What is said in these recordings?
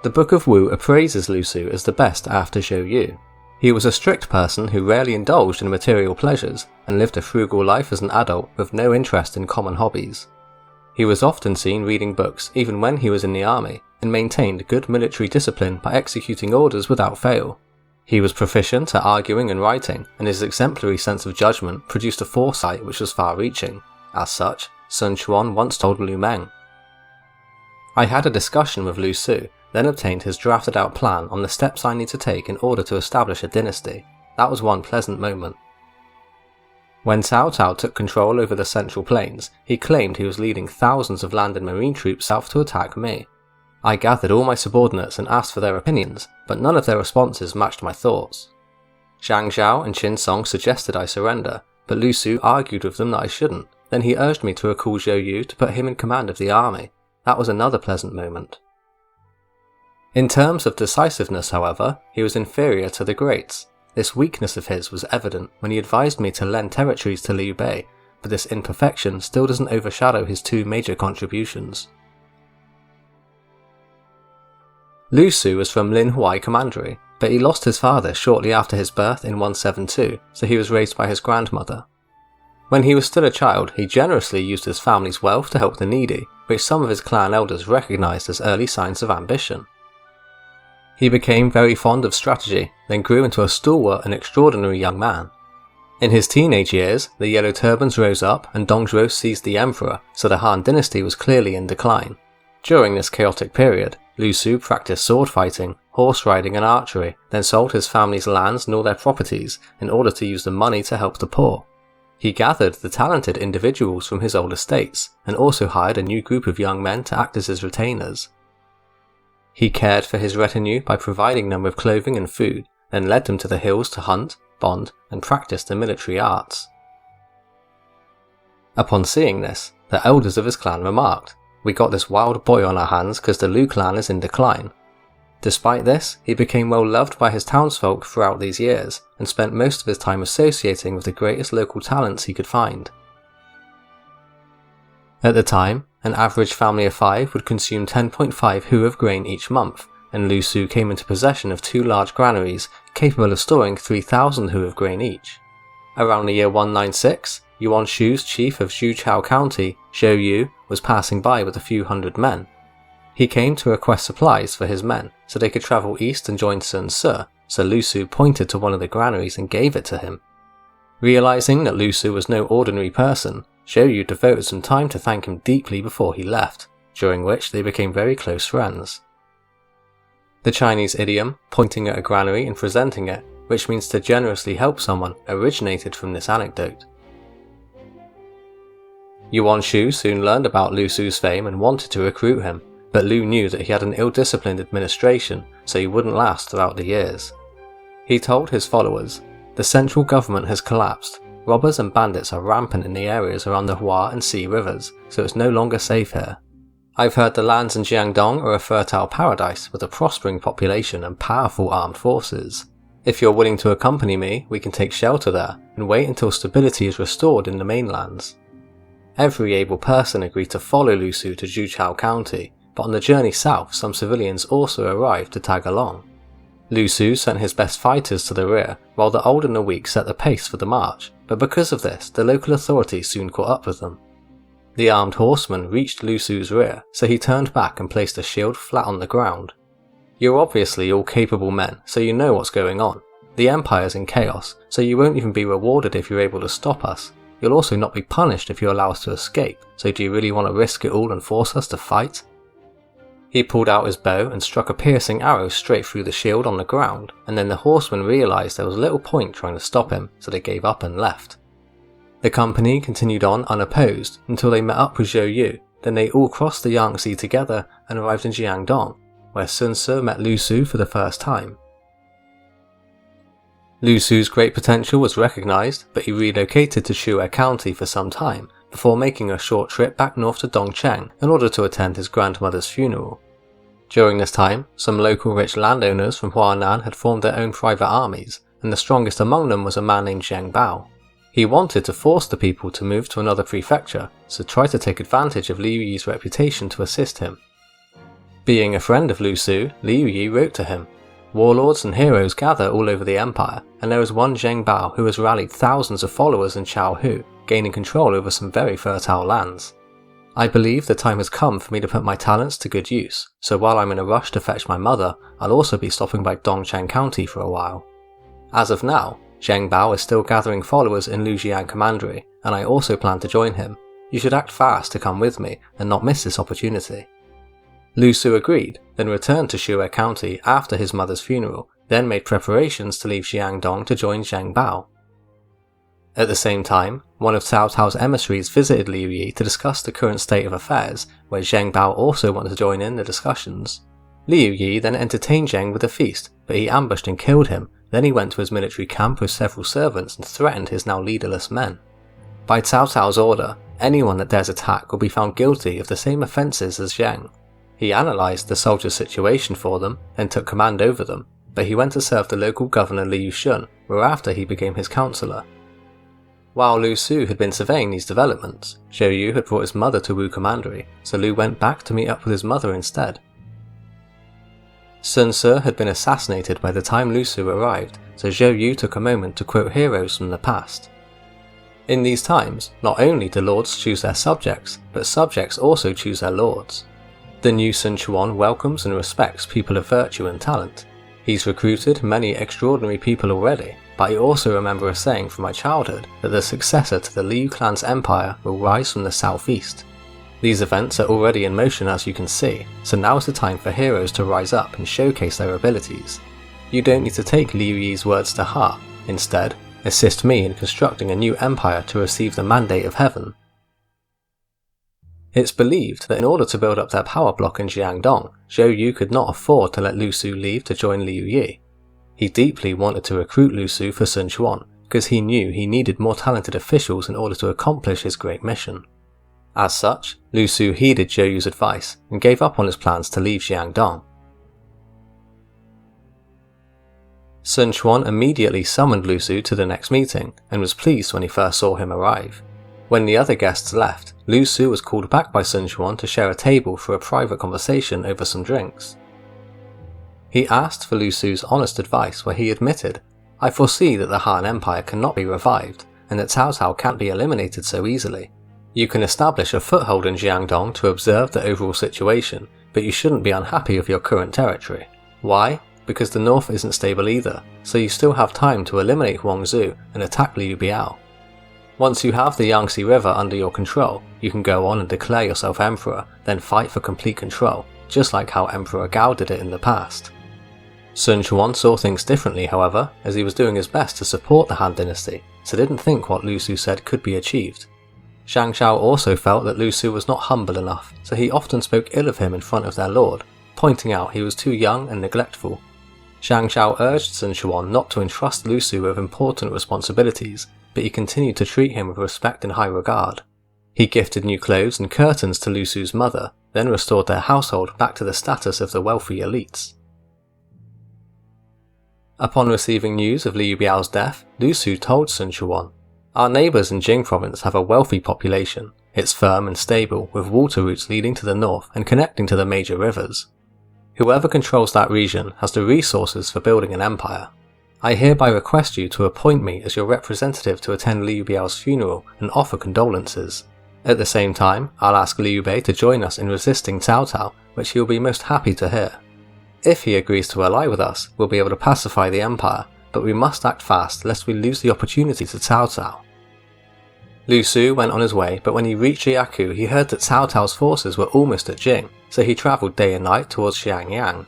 The Book of Wu appraises Lu Su as the best after Shou. He was a strict person who rarely indulged in material pleasures and lived a frugal life as an adult with no interest in common hobbies. He was often seen reading books even when he was in the army, and maintained good military discipline by executing orders without fail. He was proficient at arguing and writing, and his exemplary sense of judgment produced a foresight which was far-reaching. As such, Sun Quan once told Lu Meng, "I had a discussion with Lu Su, then obtained his drafted-out plan on the steps I need to take in order to establish a dynasty. That was one pleasant moment." When Cao Cao took control over the Central Plains, he claimed he was leading thousands of land and marine troops south to attack me. I gathered all my subordinates and asked for their opinions, but none of their responses matched my thoughts. Zhang Zhao and Qin Song suggested I surrender, but Lu Su argued with them that I shouldn't. Then he urged me to recall Shou to put him in command of the army. That was another pleasant moment. In terms of decisiveness, however, he was inferior to the greats. This weakness of his was evident when he advised me to lend territories to Liu Bei, but this imperfection still doesn't overshadow his two major contributions. Lu Su was from Lin Huai Commandery, but he lost his father shortly after his birth in 172, so he was raised by his grandmother. When he was still a child, he generously used his family's wealth to help the needy, which some of his clan elders recognized as early signs of ambition. He became very fond of strategy, then grew into a stalwart and extraordinary young man. In his teenage years, the Yellow Turbans rose up and Dongzhuo seized the emperor, so the Han dynasty was clearly in decline. During this chaotic period, Lu Su practiced sword fighting, horse riding and archery, then sold his family's lands and all their properties in order to use the money to help the poor. He gathered the talented individuals from his old estates, and also hired a new group of young men to act as his retainers. He cared for his retinue by providing them with clothing and food, then led them to the hills to hunt, bond, and practice the military arts. Upon seeing this, the elders of his clan remarked, "We got this wild boy on our hands because the Liu clan is in decline." Despite this, he became well loved by his townsfolk throughout these years, and spent most of his time associating with the greatest local talents he could find. At the time, an average family of 5 would consume 10.5 hu of grain each month, and Lu Su came into possession of 2 large granaries capable of storing 3,000 hu of grain each. Around the year 196, Yuan Shu's chief of Zhuchao County, Shou, was passing by with a few hundred men. He came to request supplies for his men so they could travel east and join Sun Ce, so Lu Su pointed to one of the granaries and gave it to him. Realizing that Lu Su was no ordinary person, Shou devoted some time to thank him deeply before he left, during which they became very close friends. The Chinese idiom, pointing at a granary and presenting it, which means to generously help someone, originated from this anecdote. Yuan Shu soon learned about Lu Su's fame and wanted to recruit him, but Lu knew that he had an ill-disciplined administration, so he wouldn't last throughout the years. He told his followers, "The central government has collapsed. Robbers and bandits are rampant in the areas around the Hua and Xi rivers, so it's no longer safe here. I've heard the lands in Jiangdong are a fertile paradise with a prospering population and powerful armed forces. If you're willing to accompany me, we can take shelter there and wait until stability is restored in the mainlands." Every able person agreed to follow Lu Su to Zhuchao County, but on the journey south some civilians also arrived to tag along. Lu Su sent his best fighters to the rear, while the old and the weak set the pace for the march, but because of this the local authorities soon caught up with them. The armed horsemen reached Lu Su's rear, so he turned back and placed a shield flat on the ground. "You're obviously all capable men, so you know what's going on. The Empire's in chaos, so you won't even be rewarded if you're able to stop us. You'll also not be punished if you allow us to escape, so do you really want to risk it all and force us to fight?" He pulled out his bow and struck a piercing arrow straight through the shield on the ground, and then the horsemen realised there was little point trying to stop him, so they gave up and left. The company continued on unopposed until they met up with Shou, then they all crossed the Yangtze together and arrived in Jiangdong, where Sun Ce met Lu Su for the first time. Lu Su's great potential was recognised, but he relocated to Shu County for some time, before making a short trip back north to Dongcheng in order to attend his grandmother's funeral. During this time, some local rich landowners from Huanan had formed their own private armies, and the strongest among them was a man named Zheng Bao. He wanted to force the people to move to another prefecture, so tried to take advantage of Liu Yi's reputation to assist him. Being a friend of Lu Su, Liu Yi wrote to him. Warlords and heroes gather all over the empire, and there is one Zheng Bao who has rallied thousands of followers in Chaohu, gaining control over some very fertile lands. I believe the time has come for me to put my talents to good use, so while I'm in a rush to fetch my mother, I'll also be stopping by Dongcheng County for a while. As of now, Zheng Bao is still gathering followers in Lujiang Commandery, and I also plan to join him. You should act fast to come with me and not miss this opportunity. Lu Su agreed, then returned to Shou County after his mother's funeral, then made preparations to leave Xiangdong to join Zheng Bao. At the same time, one of Cao Cao's emissaries visited Liu Yi to discuss the current state of affairs, where Zheng Bao also wanted to join in the discussions. Liu Yi then entertained Zheng with a feast, but he ambushed and killed him. Then he went to his military camp with several servants and threatened his now leaderless men. By Cao Cao's order, anyone that dares attack will be found guilty of the same offences as Zheng. He analysed the soldiers' situation for them, then took command over them, but he went to serve the local governor Liu Shun, whereafter he became his counsellor. While Lu Su had been surveying these developments, Zhou Yu had brought his mother to Wu Commandery, so Lu went back to meet up with his mother instead. Sun Ce had been assassinated by the time Lu Su arrived, so Zhou Yu took a moment to quote heroes from the past. In these times, not only do lords choose their subjects, but subjects also choose their lords. The new Sun Quan welcomes and respects people of virtue and talent. He's recruited many extraordinary people already, but I also remember a saying from my childhood that the successor to the Liu clan's empire will rise from the southeast. These events are already in motion as you can see, so now is the time for heroes to rise up and showcase their abilities. You don't need to take Liu Yi's words to heart, instead, assist me in constructing a new empire to receive the mandate of heaven. It's believed that in order to build up their power block in Jiangdong, Zhou Yu could not afford to let Lu Su leave to join Liu Yi. He deeply wanted to recruit Lu Su for Sun Quan, because he knew he needed more talented officials in order to accomplish his great mission. As such, Lu Su heeded Zhou Yu's advice and gave up on his plans to leave Jiangdong. Sun Quan immediately summoned Lu Su to the next meeting and was pleased when he first saw him arrive. When the other guests left, Lu Su was called back by Sun Quan to share a table for a private conversation over some drinks. He asked for Lu Su's honest advice, where he admitted, "I foresee that the Han Empire cannot be revived, and that Cao Cao can't be eliminated so easily. You can establish a foothold in Jiangdong to observe the overall situation, but you shouldn't be unhappy with your current territory. Why? Because the north isn't stable either, so you still have time to eliminate Huangzu and attack Liu Biao. Once you have the Yangtze River under your control, you can go on and declare yourself emperor, then fight for complete control, just like how Emperor Gao did it in the past." Sun Quan saw things differently, however, as he was doing his best to support the Han dynasty, so didn't think what Lu Su said could be achieved. Shang Shao also felt that Lu Su was not humble enough, so he often spoke ill of him in front of their lord, pointing out he was too young and neglectful. Shang Shao urged Sun Quan not to entrust Lu Su with important responsibilities, but he continued to treat him with respect and high regard. He gifted new clothes and curtains to Lu Su's mother, then restored their household back to the status of the wealthy elites. Upon receiving news of Liu Biao's death, Lu Su told Sun Quan, "Our neighbours in Jing province have a wealthy population. It's firm and stable, with water routes leading to the north and connecting to the major rivers. Whoever controls that region has the resources for building an empire. I hereby request you to appoint me as your representative to attend Liu Biao's funeral and offer condolences. At the same time, I'll ask Liu Bei to join us in resisting Cao Cao, which he will be most happy to hear. If he agrees to ally with us, we'll be able to pacify the empire, but we must act fast lest we lose the opportunity to Cao Cao." Lu Su went on his way, but when he reached Jiaku, he heard that Cao Cao's forces were almost at Jing, so he travelled day and night towards Xiangyang.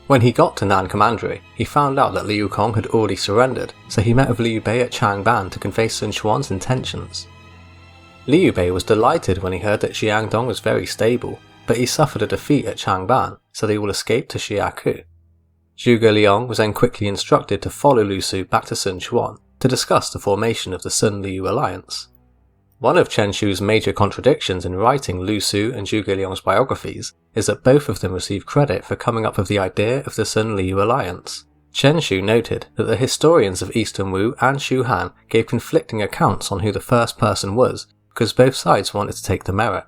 When he got to Nan Commandery, he found out that Liu Kong had already surrendered, so he met with Liu Bei at Changban to convey Sun Quan's intentions. Liu Bei was delighted when he heard that Jiangdong was very stable, but he suffered a defeat at Changban, so they all escaped to Xiaku. Zhuge Liang was then quickly instructed to follow Lu Su back to Sun Quan to discuss the formation of the Sun-Liu alliance. One of Chen Shu's major contradictions in writing Lu Su and Zhuge Liang's biographies is that both of them receive credit for coming up with the idea of the Sun-Liu alliance. Chen Shu noted that the historians of Eastern Wu and Shu Han gave conflicting accounts on who the first person was, because both sides wanted to take the merit.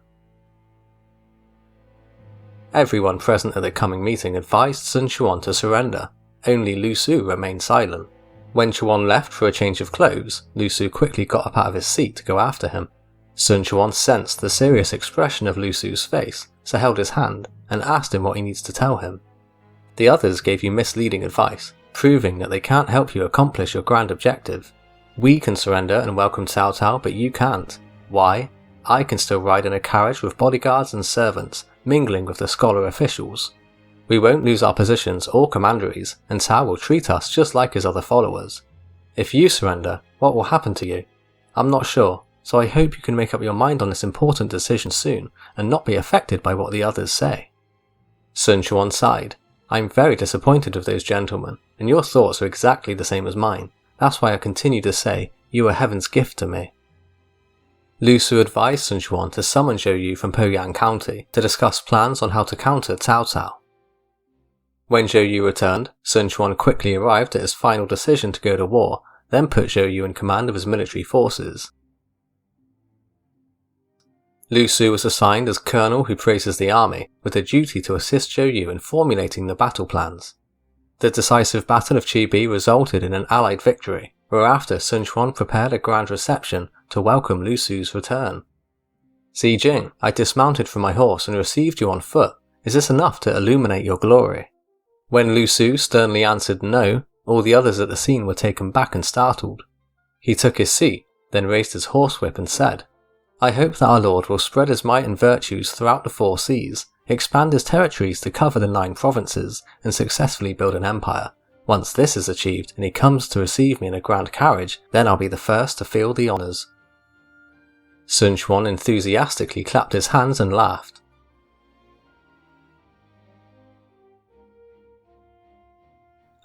Everyone present at the coming meeting advised Sun Quan to surrender. Only Lu Su remained silent. When Quan left for a change of clothes, Lu Su quickly got up out of his seat to go after him. Sun Quan sensed the serious expression of Lu Su's face, so held his hand and asked him what he needs to tell him. The others gave you misleading advice, proving that they can't help you accomplish your grand objective. We can surrender and welcome Cao Cao, but you can't. Why? I can still ride in a carriage with bodyguards and servants, mingling with the scholar officials. We won't lose our positions or commanderies, and Cao will treat us just like his other followers. If you surrender, what will happen to you? I'm not sure, so I hope you can make up your mind on this important decision soon, and not be affected by what the others say. Sun Quan sighed. I'm very disappointed with those gentlemen, and your thoughts are exactly the same as mine. That's why I continue to say, you are heaven's gift to me. Lu Su advised Sun Quan to summon Zhou Yu from Poyang County to discuss plans on how to counter Cao Cao. When Zhou Yu returned, Sun Quan quickly arrived at his final decision to go to war, then put Zhou Yu in command of his military forces. Lu Su was assigned as colonel who praises the army, with the duty to assist Zhou Yu in formulating the battle plans. The decisive Battle of Chibi resulted in an allied victory, whereafter Sun Quan prepared a grand reception to welcome Lu Su's return. "See Jing, I dismounted from my horse and received you on foot. Is this enough to illuminate your glory?" When Lu Su sternly answered no, all the others at the scene were taken back and startled. He took his seat, then raised his horsewhip and said, "I hope that our Lord will spread his might and virtues throughout the 4 seas, expand his territories to cover the 9 provinces, and successfully build an empire. Once this is achieved and he comes to receive me in a grand carriage, then I'll be the first to feel the honours." Sun Quan enthusiastically clapped his hands and laughed.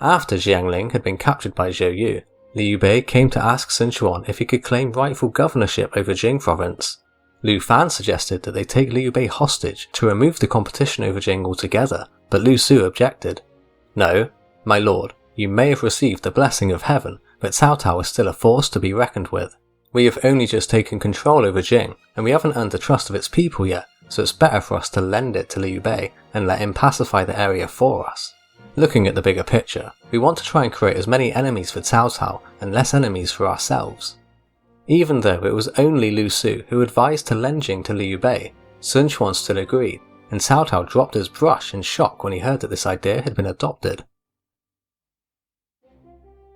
After Jiangling had been captured by Zhou Yu, Liu Bei came to ask Sun Quan if he could claim rightful governorship over Jing province. Lu Fan suggested that they take Liu Bei hostage to remove the competition over Jing altogether, but Lu Su objected. "No, my lord, you may have received the blessing of heaven, but Cao Cao is still a force to be reckoned with. We have only just taken control over Jing, and we haven't earned the trust of its people yet, so it's better for us to lend it to Liu Bei and let him pacify the area for us. Looking at the bigger picture, we want to try and create as many enemies for Cao Cao and less enemies for ourselves." Even though it was only Lu Su who advised to lend Jing to Liu Bei, Sun Quan still agreed, and Cao Cao dropped his brush in shock when he heard that this idea had been adopted.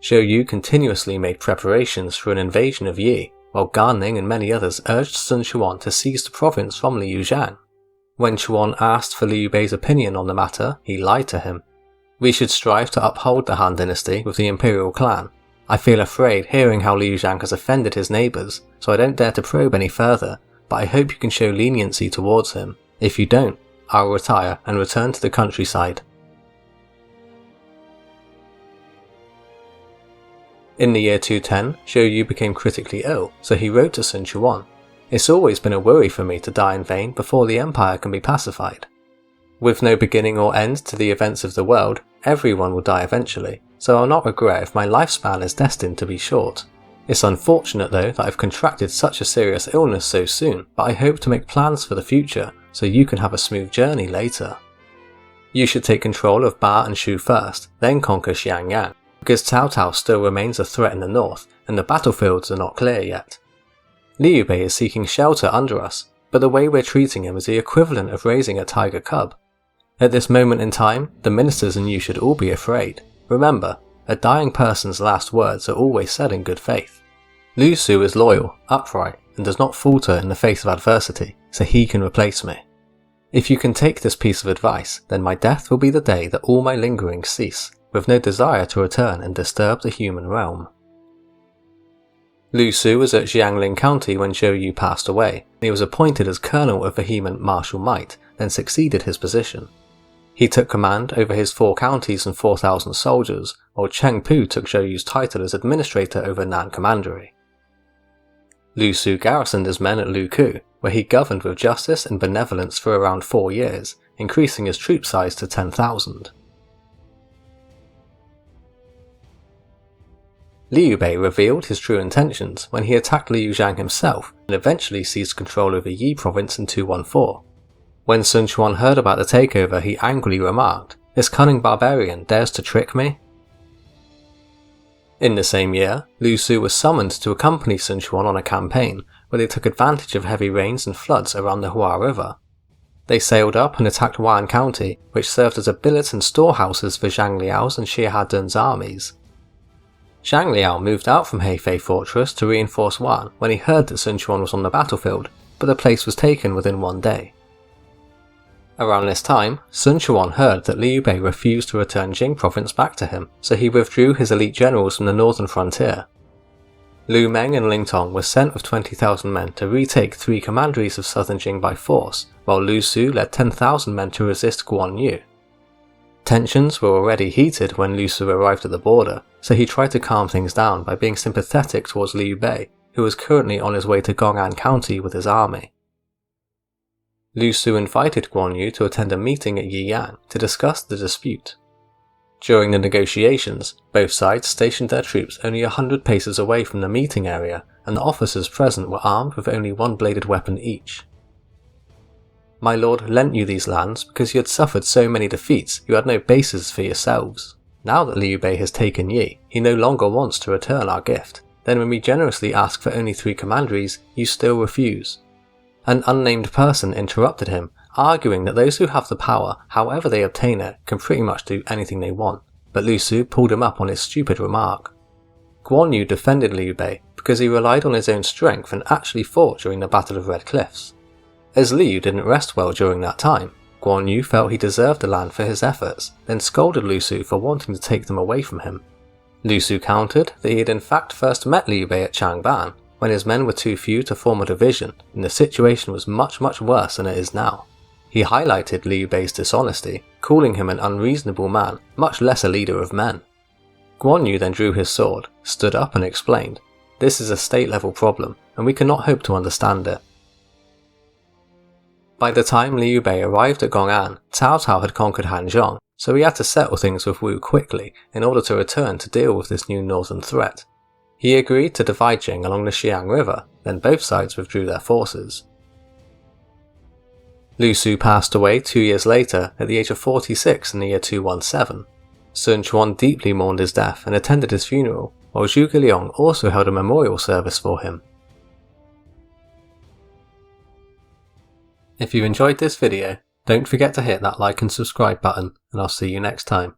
Zhou Yu continuously made preparations for an invasion of Yi, while Gan Ning and many others urged Sun Quan to seize the province from Liu Zhang. When Quan asked for Liu Bei's opinion on the matter, he lied to him. "We should strive to uphold the Han dynasty with the imperial clan. I feel afraid hearing how Liu Zhang has offended his neighbours, so I don't dare to probe any further, but I hope you can show leniency towards him. If you don't, I'll retire and return to the countryside." In the year 210, Zhou Yu became critically ill, so he wrote to Sun Quan, "It's always been a worry for me to die in vain before the empire can be pacified. With no beginning or end to the events of the world, everyone will die eventually, so I'll not regret if my lifespan is destined to be short. It's unfortunate though that I've contracted such a serious illness so soon, but I hope to make plans for the future so you can have a smooth journey later. You should take control of Ba and Shou first, then conquer Xiangyang, because Cao Cao still remains a threat in the north, and the battlefields are not clear yet. Liu Bei is seeking shelter under us, but the way we're treating him is the equivalent of raising a tiger cub. At this moment in time, the ministers and you should all be afraid. Remember, a dying person's last words are always said in good faith. Lu Su is loyal, upright, and does not falter in the face of adversity, so he can replace me. If you can take this piece of advice, then my death will be the day that all my lingerings cease, with no desire to return and disturb the human realm." Lu Su was at Jiangling County when Zhou Yu passed away, and he was appointed as colonel of vehement martial might, then succeeded his position. He took command over his 4 counties and 4,000 soldiers, while Cheng Pu took Zhou Yu's title as administrator over Nan Commandery. Lu Su garrisoned his men at Luku, where he governed with justice and benevolence for around 4 years, increasing his troop size to 10,000. Liu Bei revealed his true intentions when he attacked Liu Zhang himself and eventually seized control over Yi province in 214. When Sun Quan heard about the takeover, he angrily remarked, "This cunning barbarian dares to trick me?" In the same year, Lu Su was summoned to accompany Sun Quan on a campaign where they took advantage of heavy rains and floods around the Hua River. They sailed up and attacked Guang County, which served as a billet and storehouses for Zhang Liao's and Xie Hadun's armies. Zhang Liao moved out from Hefei Fortress to reinforce Wan when he heard that Sun Quan was on the battlefield, but the place was taken within one day. Around this time, Sun Quan heard that Liu Bei refused to return Jing province back to him, so he withdrew his elite generals from the northern frontier. Lu Meng and Ling Tong were sent with 20,000 men to retake 3 commanderies of southern Jing by force, while Lu Su led 10,000 men to resist Guan Yu. Tensions were already heated when Lu Su arrived at the border, so he tried to calm things down by being sympathetic towards Liu Bei, who was currently on his way to Gong'an County with his army. Lu Su invited Guan Yu to attend a meeting at Yiyang to discuss the dispute. During the negotiations, both sides stationed their troops only 100 paces away from the meeting area, and the officers present were armed with only one bladed weapon each. "My lord lent you these lands because you had suffered so many defeats you had no bases for yourselves. Now that Liu Bei has taken Yi, he no longer wants to return our gift. Then when we generously ask for only 3 commanderies, you still refuse." An unnamed person interrupted him, arguing that those who have the power, however they obtain it, can pretty much do anything they want, but Lu Su pulled him up on his stupid remark. Guan Yu defended Liu Bei because he relied on his own strength and actually fought during the Battle of Red Cliffs. As Liu didn't rest well during that time, Guan Yu felt he deserved the land for his efforts, then scolded Lu Su for wanting to take them away from him. Lu Su countered that he had in fact first met Liu Bei at Changban, when his men were too few to form a division and the situation was much worse than it is now. He highlighted Liu Bei's dishonesty, calling him an unreasonable man, much less a leader of men. Guan Yu then drew his sword, stood up and explained, "This is a state-level problem, and we cannot hope to understand it." By the time Liu Bei arrived at Gong'an, Cao Cao had conquered Hanzhong, so he had to settle things with Wu quickly in order to return to deal with this new northern threat. He agreed to divide Jing along the Xiang River, then both sides withdrew their forces. Lu Su passed away 2 years later at the age of 46 in the year 217. Sun Quan deeply mourned his death and attended his funeral, while Zhuge Liang also held a memorial service for him. If you enjoyed this video, don't forget to hit that like and subscribe button, and I'll see you next time.